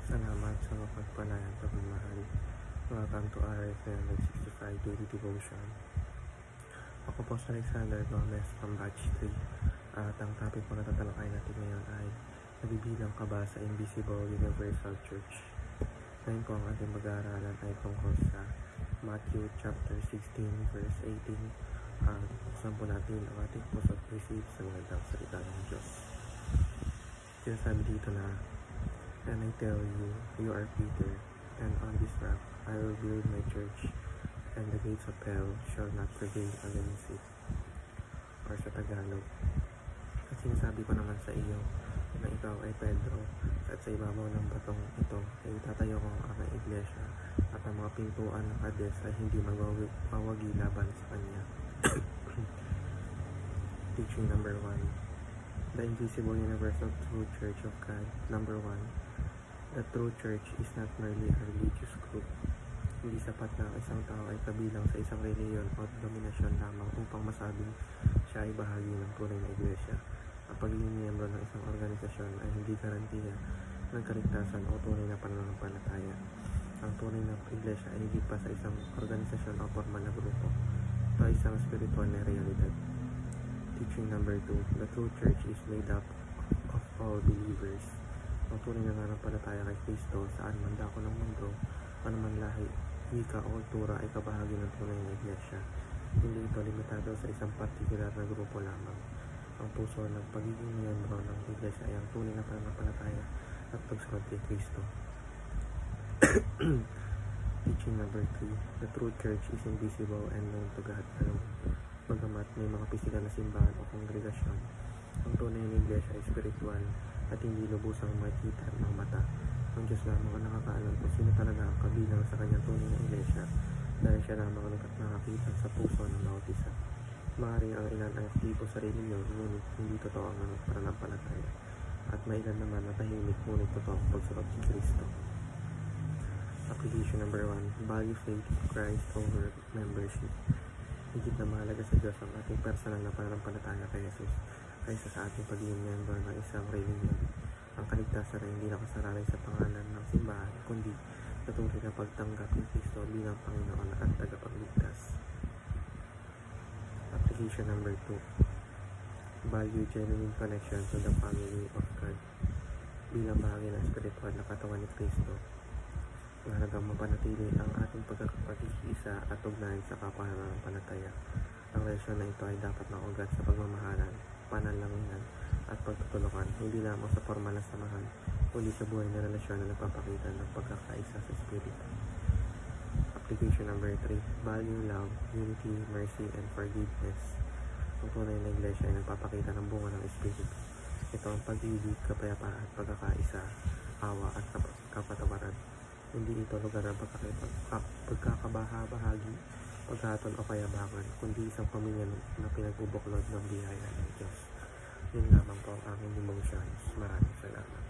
Salamat sa mapagpalayang pagmamahal. Welcome to RF 365 Daily Devotion. Ako po si Alexander Gomez from Batch 3. At ang topic po na tatalakay natin ngayon ay nabibilang ka ba sa Invisible Universal Church? Ngayon po ang ating mag-aaralan ay tungkol sa Matthew chapter 16 verse 18. Buksan po natin ang ating puso at isip sa magandang salita ng Diyos. Sinasabi dito na, "And I tell you, you are Peter, and on this rock I will build my church, and the gates of hell shall not prevail against it." Or sa Tagalog, at sinasabi ko naman sa iyo na ikaw ay Pedro, at sa ibabaw ng batong ito ay itatayo ko ang aking iglesia, at ang mga pintuan ng Hades ay hindi mawagi laban sa kanya. Teaching number 1. The Invisible Universal True Church of God. Number 1. The true church is not merely a religious group. Hindi sapat na ang isang tao ay kabilang sa isang reliyon o denominasyon lamang upang masabing siya ay bahagi ng tunay na iglesia. Ang pagiging miyembro ng isang organisasyon ay hindi garantiya ng kaligtasan o tunay na pananampalataya. Ang tunay na iglesia ay higit pa sa isang organisasyon o formal na grupo. Ito ay isang spiritual na realidad. Teaching number 2. The true church is made up of all believers. Ang tunay na nananampalataya kay Kristo saan man dako ng mundo, anuman lahi, wika o kultura ay kabahagi ng tunay na iglesia. Hindi ito limitado sa isang partikular na grupo lamang. Ang puso ng pagiging miyembro ng iglesia ay ang tunay na pananampalataya at pagsunod kay Kristo. Teaching number 3. The true church is invisible and known to God alone. Bagamat may mga pisikal na simbahan o kongregasyon, ang tunay na iglesia ay spiritual at hindi lubusang makikita ng mata. Ang Diyos lamang ang nakakaalam kung sino talaga ang kabilang sa kanyang tunay na iglesia, dahil siya lamang ang nakakita sa puso ng bawat isa. Maaaring ang ilan ay aktibo sa reliyon, ngunit hindi totoo ang pananampalataya, at may ilan naman na tahimik ngunit totoo ang pagsunod kay Kristo. Application number 1. Value faith in Christ over membership. Higit na mahalaga sa Diyos ang ating personal na pananampalataya kay Jesus kaysa sa ating pagiging member ng isang reliyon. Ang kaligtasan ay hindi nakasalalay sa pangalan ng simbahan, kundi sa tunay na pagtanggap ni Kristo bilang Panginoon at tagapagligtas. Application number 2. Value genuine connection to the family of God. Bilang bahagi ng spiritual na katawan ni Kristo, mahalagang mapanatili ang ating pagkakaisa at ugnayan sa kapanampalataya. Ang relasyon na ito ay dapat naugat sa pagmamahalan, panalangin at pagtutulungan, hindi lamang sa formal na samahan, kundi sa buhay na relasyon na nagpapakita ng pagkakaisa sa Espiritu. Application number 3. Value love, unity, mercy, and forgiveness. Ang tunay na iglesia ay nagpapakita ng bunga ng Espiritu. Ito ang pag-ibig, kapayapaan, pagkakaisa, awa at kapatawaran. Hindi ito lugar ng pagkakabahabahagi, paghatol o kayabangan, kundi isang pamilya na pinagbubuklod ng biyaya ng Diyos. Yun lamang po ang aking devotion. Maraming salamat.